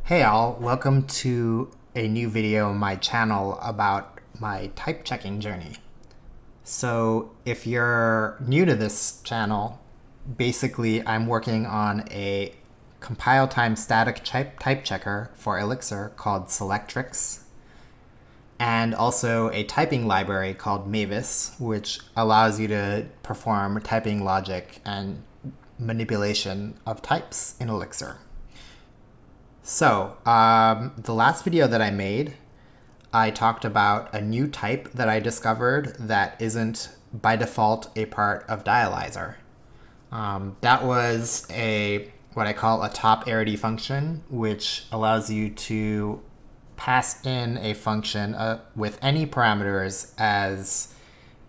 Hey all, welcome to a new video on my channel about my type checking journey. So if you're new to this channel, basically I'm working on a compile time static type checker for Elixir called Selectrix, and also a typing library called Mavis, which allows you to perform typing logic and manipulation of types in Elixir. So, the last video that I made, I talked about a new type that I discovered that isn't by default a part of Dialyzer. That was what I call a top arity function, which allows you to pass in a function with any parameters as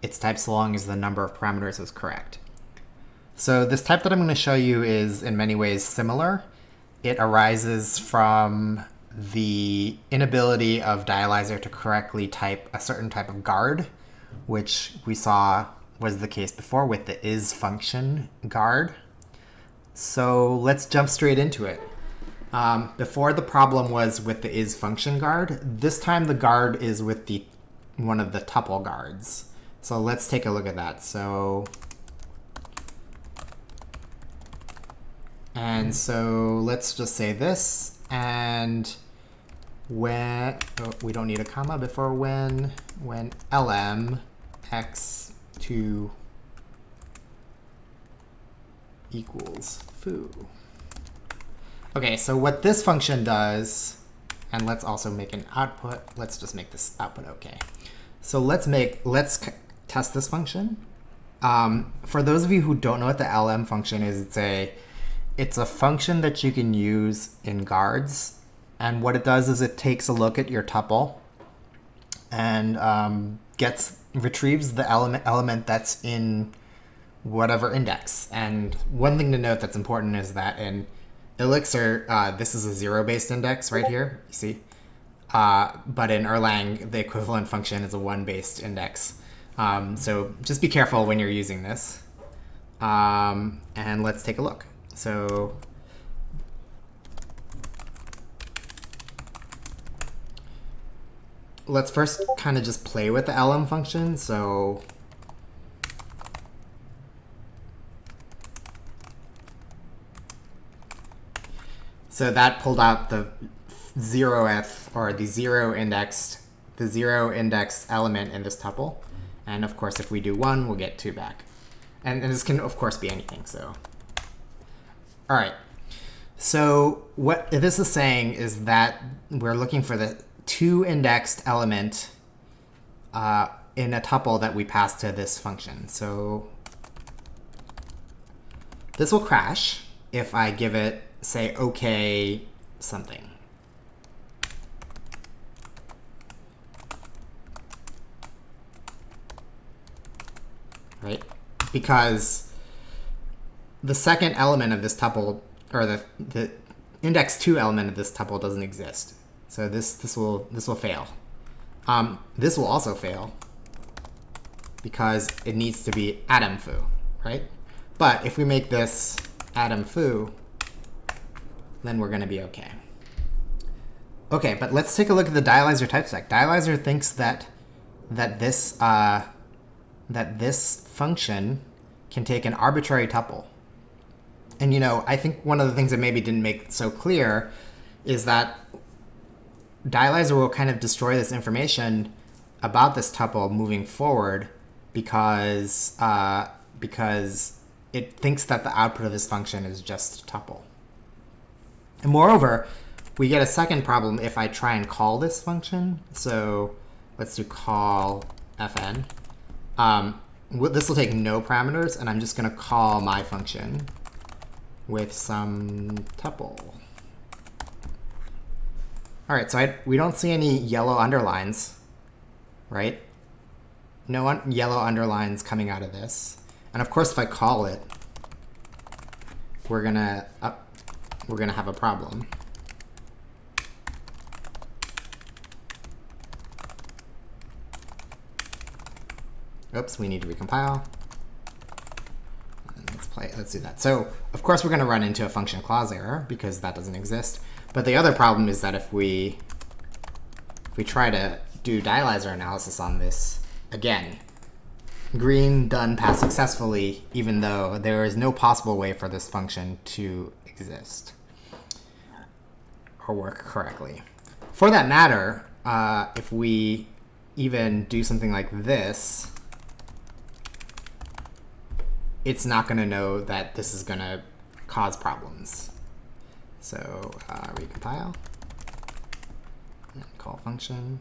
its type so long as the number of parameters is correct. So this type that I'm going to show you is in many ways similar. It arises from the inability of Dialyzer to correctly type a certain type of guard, which we saw was the case before with the is function guard. So let's jump straight into it. Before, the problem was with the is function guard. This time the guard is with one of the tuple guards. So let's take a look at that. So let's just say this, and when we don't need a comma before when lm x2 equals foo. Okay, so what this function does, and let's also make an output. Let's just make this output okay. So let's test this function. For those of you who don't know what the lm function is, it's a function that you can use in guards, and what it does is it takes a look at your tuple and retrieves the element that's in whatever index. And one thing to note that's important is that in Elixir, this is a zero-based index right here, you see? But in Erlang, the equivalent function is a one-based index. So just be careful when you're using this. And let's take a look. So let's first kind of just play with the lm function. So that pulled out the zeroth, or the zero indexed element in this tuple. And of course, if we do 1, we'll get 2 back. And this can, of course, be anything. So, all right. So what this is saying is that we're looking for the 2 indexed element in a tuple that we pass to this function. So this will crash if I give it, say, OK something. Right? Because the second element of this tuple, or the index 2 element of this tuple, doesn't exist. So this will fail. This will also fail because it needs to be atom foo, right? But if we make this atom foo, then we're going to be okay. Okay, but let's take a look at the Dialyzer type spec. Dialyzer thinks that this function can take an arbitrary tuple. And I think one of the things that maybe didn't make it so clear is that Dialyzer will kind of destroy this information about this tuple moving forward because it thinks that the output of this function is just tuple. And moreover, we get a second problem if I try and call this function. So let's do call fn. This will take no parameters, and I'm just going to call my function with some tuple. All right, so we don't see any yellow underlines, right? No yellow underlines coming out of this. And of course, if I call it, we're gonna have a problem. Oops, we need to recompile. And let's let's do that. So of course we're going to run into a function clause error because that doesn't exist. But the other problem is that if we try to do dialyzer analysis on this, again, green done pass successfully, even though there is no possible way for this function to exist or work correctly. For that matter, if we even do something like this, it's not going to know that this is going to cause problems. So recompile and call function.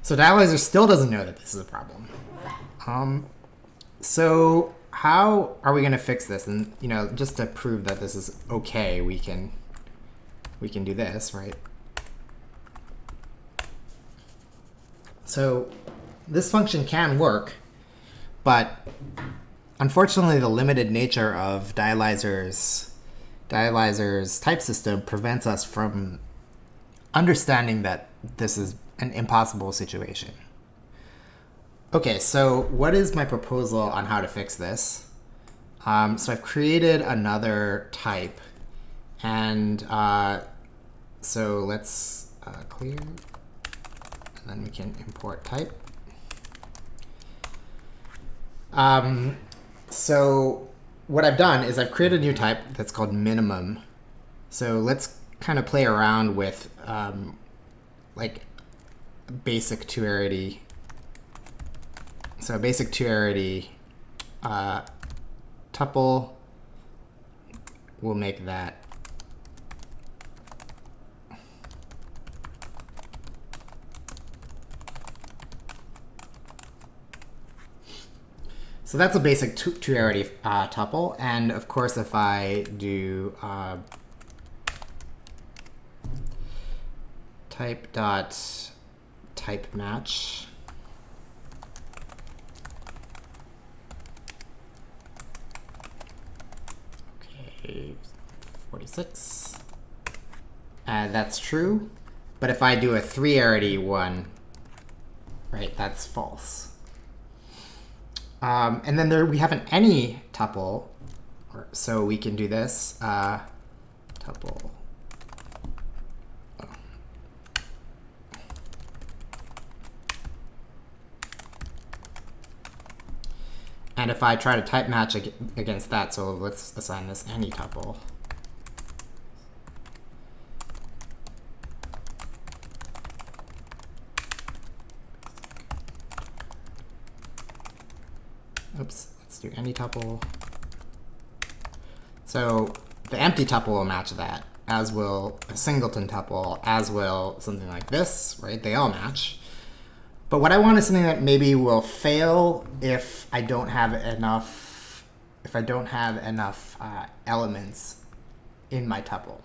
So dialyzer still doesn't know that this is a problem. So how are we going to fix this? And just to prove that this is okay, we can do this, right? So this function can work, but unfortunately the limited nature of dialyzer's type system prevents us from understanding that this is an impossible situation. Okay, so what is my proposal on how to fix this? So I've created another type, and so let's clear, and then we can import type. So what I've done is I've created a new type that's called minimum. So let's kind of play around with like basic two-arity. So basic two-arity tuple, we'll make that so that's a basic two-arity tuple. And of course, if I do type match, okay, 46, that's true. But if I do a three-arity one, right, that's false. And then we have an any tuple, so we can do this tuple. And if I try to type match against that, so let's assign this any tuple. Oops, let's do any tuple. So the empty tuple will match that, as will a singleton tuple, as will something like this, right? They all match. But what I want is something that maybe will fail if I don't have enough, elements in my tuple.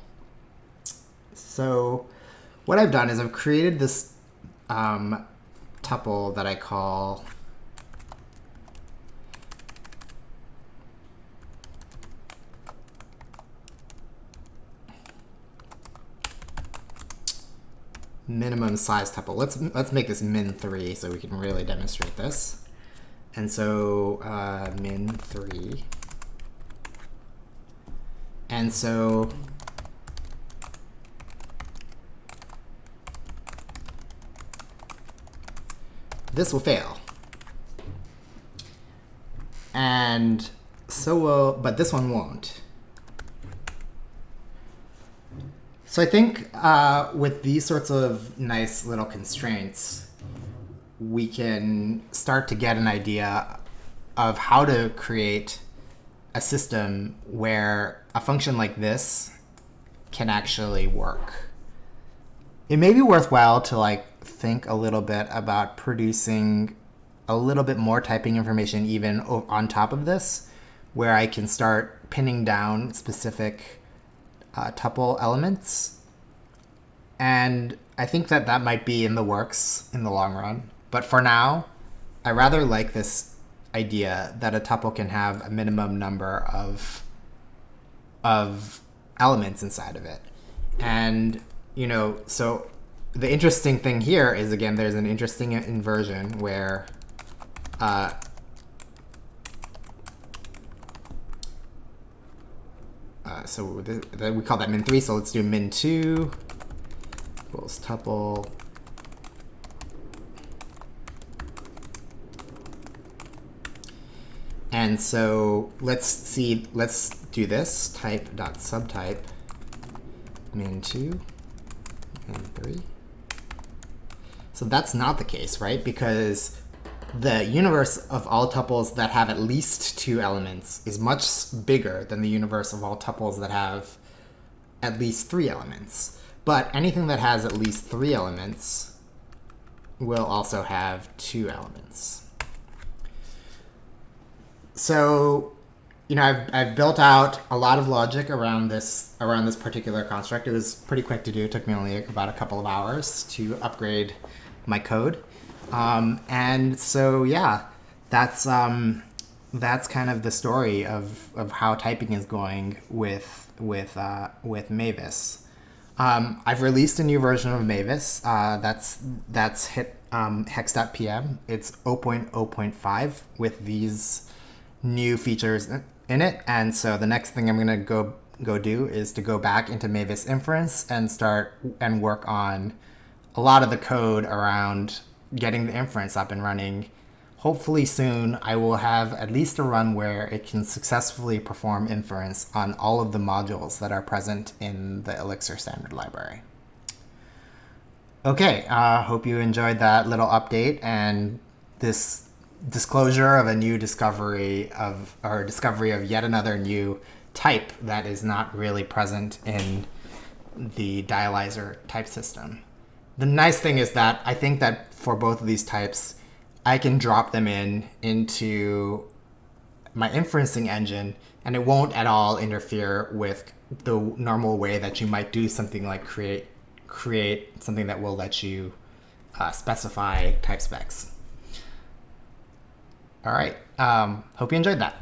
So what I've done is I've created this tuple that I call minimum size tuple. Let's make this min3 so we can really demonstrate this. And so min3. And so this will fail. And so will, but this one won't. So I think with these sorts of nice little constraints, we can start to get an idea of how to create a system where a function like this can actually work. It may be worthwhile to think a little bit about producing a little bit more typing information even on top of this, where I can start pinning down specific tuple elements. And I think that might be in the works in the long run. But for now, I rather like this idea that a tuple can have a minimum number of elements inside of it. And, so the interesting thing here is, again, there's an interesting inversion where so we call that min3, so let's do min2 equals tuple and so let's do this type.subtype min2 min3. So that's not the case, right? Because the universe of all tuples that have at least 2 elements is much bigger than the universe of all tuples that have at least 3 elements. But anything that has at least 3 elements will also have 2 elements. So, you know, I've built out a lot of logic around this particular construct. It was pretty quick to do. It took me only about a couple of hours to upgrade my code. And so, yeah, that's kind of the story of how typing is going with Mavis. I've released a new version of Mavis. That's hit hex.pm. It's 0.0.5 with these new features in it. And so the next thing I'm gonna go do is to go back into Mavis inference and start and work on a lot of the code around getting the inference up and running. Hopefully soon I will have at least a run where it can successfully perform inference on all of the modules that are present in the Elixir standard library. Okay, hope you enjoyed that little update and this disclosure of a new discovery of yet another new type that is not really present in the dialyzer type system. The nice thing is that I think that for both of these types, I can drop them into my inferencing engine, and it won't at all interfere with the normal way that you might do something like create something that will let you specify type specs. All right, hope you enjoyed that.